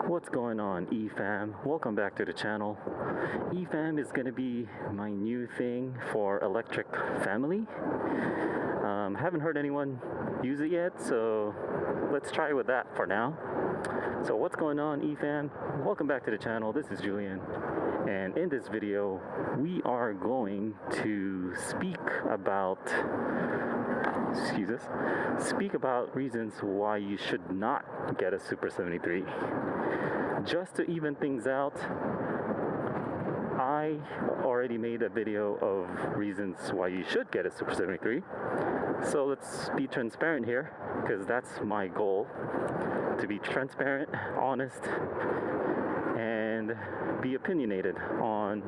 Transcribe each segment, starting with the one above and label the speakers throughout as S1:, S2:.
S1: What's going on, eFam? Welcome back to the channel. eFam is going to be my new thing for electric family. Haven't heard anyone use it yet, so let's try with that for now. So what's going on, eFam? Welcome back to the channel. This is Julian, and in this video we are going to speak about reasons why you should not get a Super 73. Just to even things out, I already made a video of reasons why you should get a Super 73. So let's be transparent here, because that's my goal, to be transparent, honest, and be opinionated on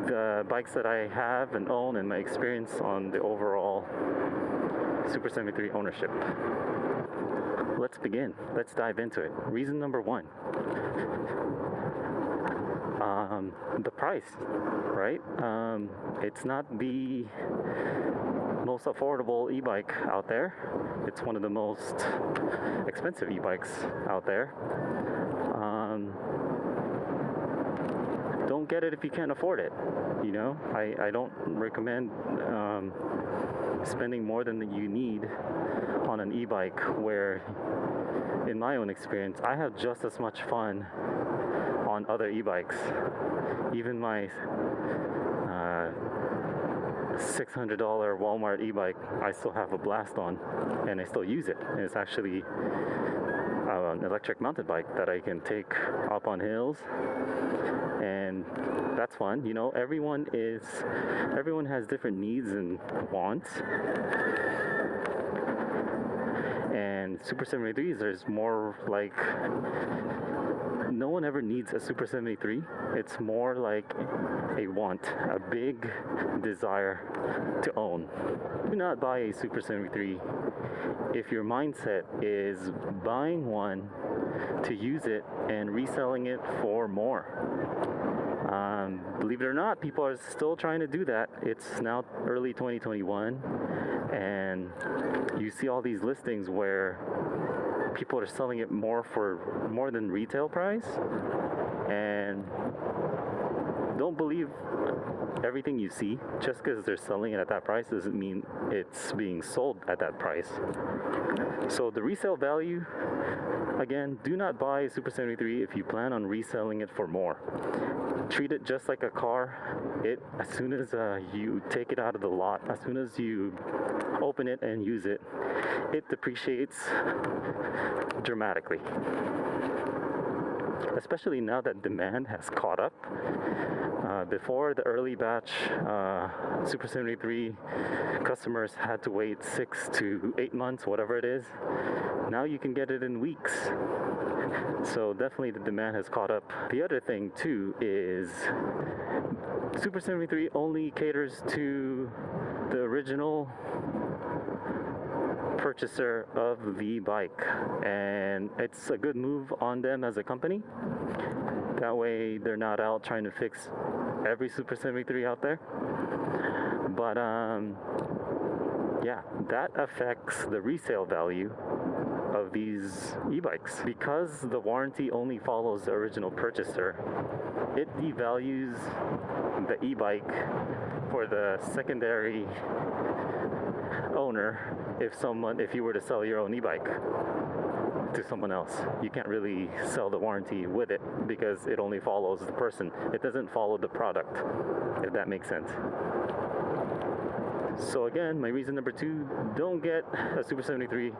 S1: the bikes that I have and own and my experience on the overall Super 73 ownership. Let's begin. Let's dive into it. Reason number one. The price, right? It's not the most affordable e-bike out there. It's one of the most expensive e-bikes out there. Don't get it if you can't afford it. You know, I don't recommend spending more than you need on an e-bike, where in my own experience I have just as much fun on other e-bikes. Even my $600 Walmart e-bike, I still have a blast on, and I still use it. And it's actually an electric mountain bike that I can take up on hills, and that's fun. You know, everyone has different needs and wants. And Super 73s, there's more like, no one ever needs a Super 73. It's more like a want, a big desire to own. Do not buy a Super 73 if your mindset is buying one to use it and reselling it for more. Believe it or not, people are still trying to do that. It's now early 2021, and you see all these listings where people are selling it for more than retail price. And don't believe everything you see. Just because they're selling it at that price doesn't mean it's being sold at that price. So the resale value, again, do not buy a Super 73 if you plan on reselling it for more. Treat it just like a car. As soon as you take it out of the lot, as soon as you open it and use it, it depreciates dramatically. Especially now that demand has caught up. Before, the early batch Super 73 customers had to wait 6 to 8 months, whatever it is. Now you can get it in weeks. So definitely the demand has caught up. The other thing too is Super 73 only caters to the original purchaser of the bike, and it's a good move on them as a company. That way they're not out trying to fix every Super 73 out there. But yeah, that affects the resale value of these e-bikes. Because the warranty only follows the original purchaser, it devalues the e-bike for the secondary owner. If you were to sell your own e-bike to someone else, you can't really sell the warranty with it, because it only follows the person. It doesn't follow the product, if that makes sense. So again, my reason number two, don't get a Super 73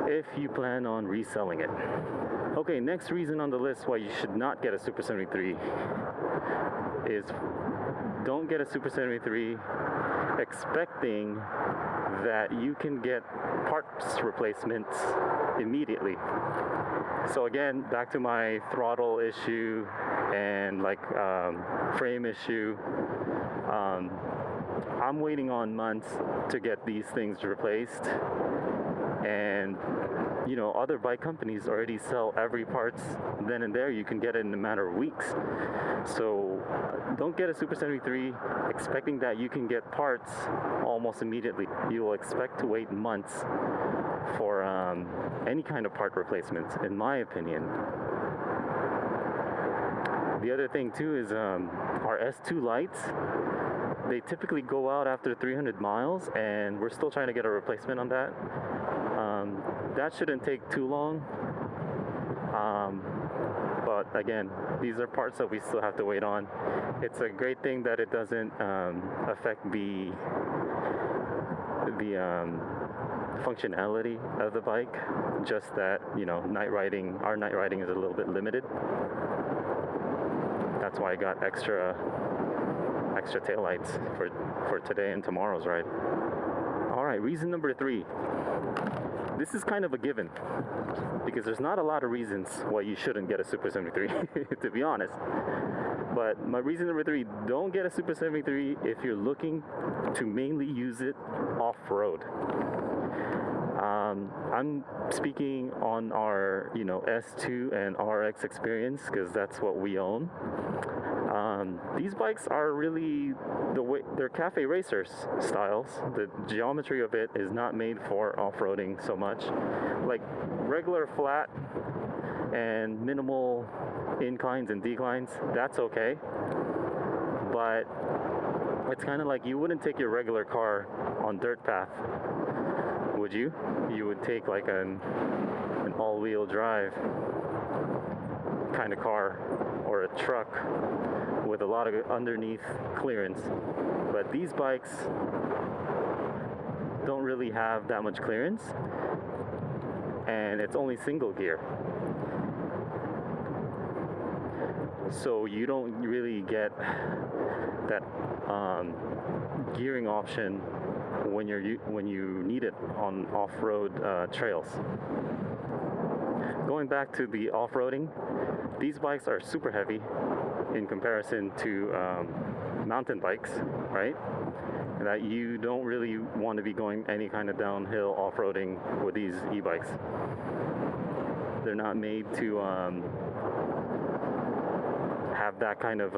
S1: if you plan on reselling it. Okay, next reason on the list why you should not get a Super 73 is, don't get a Super 73 expecting that you can get parts replacements immediately. So again, back to my throttle issue and frame issue. I'm waiting on months to get these things replaced, and you know, other bike companies already sell every parts then and there. You can get it in a matter of weeks. So don't get a Super 73 expecting that you can get parts almost immediately. You will expect to wait months for any kind of part replacements, in my opinion. The other thing too is our S2 lights. They typically go out after 300 miles, and we're still trying to get a replacement on that. That shouldn't take too long. But again, these are parts that we still have to wait on. It's a great thing that it doesn't affect the functionality of the bike. Just that, you know, our night riding is a little bit limited. That's why I got extra taillights for today and tomorrow's ride. All right, reason number 3. This is kind of a given, because there's not a lot of reasons why you shouldn't get a Super 73, to be honest. But my reason number 3, don't get a Super 73 if you're looking to mainly use it off-road. I'm speaking on our, you know, S2 and RX experience, because that's what we own. These bikes are really they're cafe racers styles. The geometry of it is not made for off-roading so much. Like regular flat and minimal inclines and declines, that's okay. But it's kind of like you wouldn't take your regular car on dirt path, would you? You would take like an all-wheel drive kind of car, or a truck with a lot of underneath clearance. But these bikes don't really have that much clearance, and it's only single gear, so you don't really get that gearing option when you need it on off-road trails. Going back to the off-roading, these bikes are super heavy in comparison to mountain bikes, right? That you don't really want to be going any kind of downhill off-roading with these e-bikes. They're not made to have that kind of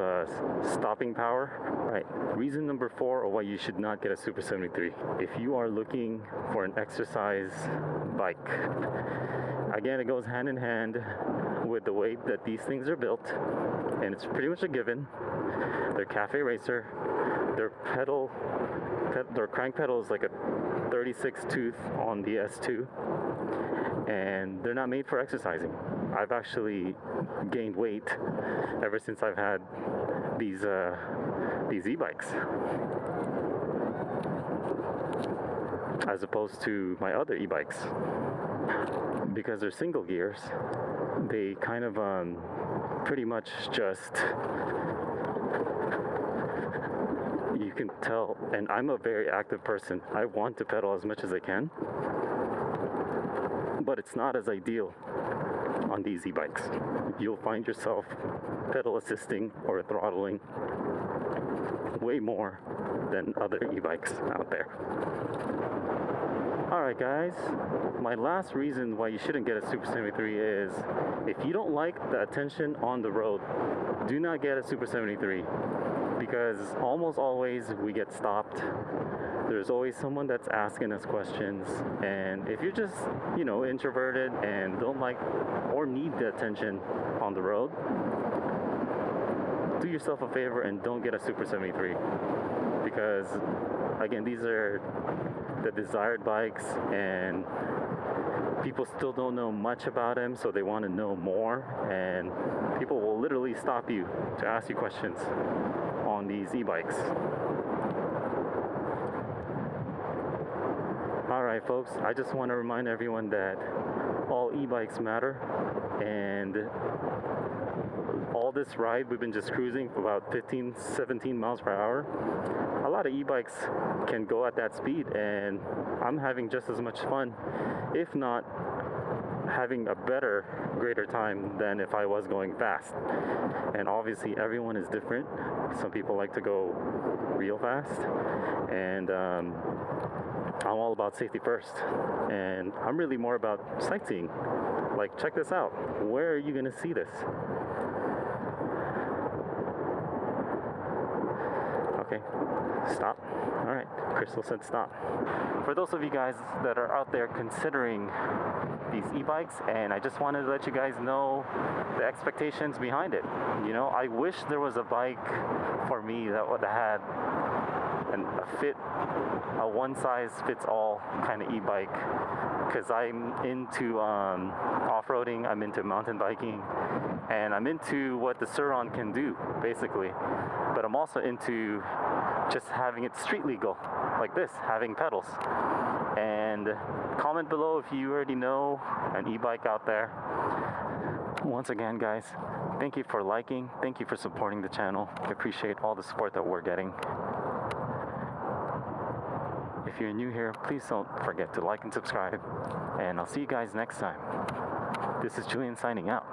S1: stopping power. Right. Reason number 4 of why you should not get a Super 73. If you are looking for an exercise bike, again, it goes hand in hand with the way that these things are built, and it's pretty much a given. They're cafe racer. Their crank pedal is like a 36 tooth on the S2, and they're not made for exercising. I've actually gained weight ever since I've had these e-bikes, as opposed to my other e-bikes. Because they're single gears, they kind of pretty much just, you can tell, and I'm a very active person. I want to pedal as much as I can, but it's not as ideal on these e-bikes. You'll find yourself pedal assisting or throttling way more than other e-bikes out there. Alright guys, my last reason why you shouldn't get a Super 73 is if you don't like the attention on the road, do not get a Super 73, because almost always we get stopped. There's always someone that's asking us questions, and if you're just, you know, introverted and don't like or need the attention on the road, do yourself a favor and don't get a Super 73, because again, these are the desired bikes, and people still don't know much about them, so they want to know more, and people will literally stop you to ask you questions on these e-bikes. Alright folks, I just want to remind everyone that all e-bikes matter, and all this ride we've been just cruising for about 15-17 miles per hour. A lot of e-bikes can go at that speed, and I'm having just as much fun, if not having a greater time than if I was going fast. And obviously everyone is different. Some people like to go real fast, and I'm all about safety first, and I'm really more about sightseeing. Like, check this out. Where are you gonna see this? Okay, stop. All right, Crystal said stop. For those of you guys that are out there considering these e-bikes, and I just wanted to let you guys know the expectations behind it. You know, I wish there was a bike for me that would have had a one size fits all kind of e-bike, because I'm into off-roading, I'm into mountain biking, and I'm into what the Surron can do basically, but I'm also into just having it street legal like this, having pedals. And comment below if you already know an e-bike out there. Once again, guys, thank you for liking, thank you for supporting the channel. I appreciate all the support that we're getting. If you're new here, please don't forget to like and subscribe, and I'll see you guys next time. This is Julian signing out.